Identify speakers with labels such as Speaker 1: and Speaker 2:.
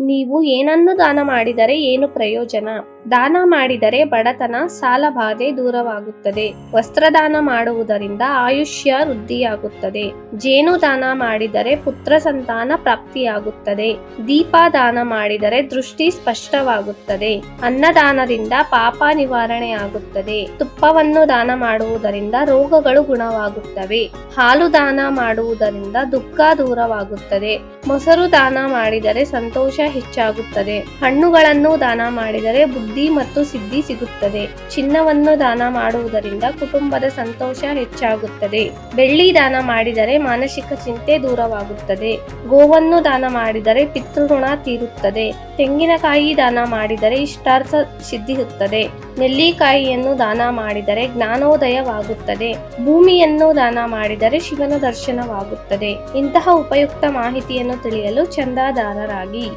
Speaker 1: ನೀವು ಏನನ್ನು ದಾನ ಮಾಡಿದರೆ ಏನು ಪ್ರಯೋಜನ? ದಾನ ಮಾಡಿದರೆ ಬಡತನ, ಸಾಲ ಬಾಧೆ ದೂರವಾಗುತ್ತದೆ. ವಸ್ತ್ರದಾನ ಮಾಡುವುದರಿಂದ ಆಯುಷ್ಯ ವೃದ್ಧಿಯಾಗುತ್ತದೆ. ಜೇನು ದಾನ ಮಾಡಿದರೆ ಪುತ್ರ ಸಂತಾನ ಪ್ರಾಪ್ತಿಯಾಗುತ್ತದೆ. ದೀಪ ದಾನ ಮಾಡಿದರೆ ದೃಷ್ಟಿ ಸ್ಪಷ್ಟವಾಗುತ್ತದೆ. ಅನ್ನದಾನದಿಂದ ಪಾಪ ನಿವಾರಣೆಯಾಗುತ್ತದೆ. ತುಪ್ಪವನ್ನು ದಾನ ಮಾಡುವುದರಿಂದ ರೋಗಗಳು ಗುಣವಾಗುತ್ತವೆ. ಹಾಲು ದಾನ ಮಾಡುವುದರಿಂದ ದುಃಖ ದೂರವಾಗುತ್ತದೆ. ಮೊಸರು ದಾನ ಮಾಡಿದರೆ ಸಂತೋಷ ಹೆಚ್ಚಾಗುತ್ತದೆ. ಹಣ್ಣುಗಳನ್ನು ದಾನ ಮಾಡಿದರೆ ಬುದ್ಧಿ ಮತ್ತು ಸಿದ್ಧಿ ಸಿಗುತ್ತದೆ. ಚಿನ್ನವನ್ನು ದಾನ ಮಾಡುವುದರಿಂದ ಕುಟುಂಬದ ಸಂತೋಷ ಹೆಚ್ಚಾಗುತ್ತದೆ. ಬೆಳ್ಳಿ ದಾನ ಮಾಡಿದರೆ ಮಾನಸಿಕ ಚಿಂತೆ ದೂರವಾಗುತ್ತದೆ. ಗೋವನ್ನು ದಾನ ಮಾಡಿದರೆ ಪಿತೃಋಣ ತೀರುತ್ತದೆ. ತೆಂಗಿನಕಾಯಿ ದಾನ ಮಾಡಿದರೆ ಇಷ್ಟಾರ್ಥ ಸಿದ್ಧಿಸುತ್ತದೆ. ನೆಲ್ಲಿಕಾಯಿಯನ್ನು ದಾನ ಮಾಡಿದರೆ ಜ್ಞಾನೋದಯವಾಗುತ್ತದೆ. ಭೂಮಿಯನ್ನು ದಾನ ಮಾಡಿದರೆ ಶಿವನ ದರ್ಶನವಾಗುತ್ತದೆ. ಇಂತಹ ಉಪಯುಕ್ತ ಮಾಹಿತಿಯನ್ನು ತಿಳಿಯಲು ಚಂದಾದಾರರಾಗಿ.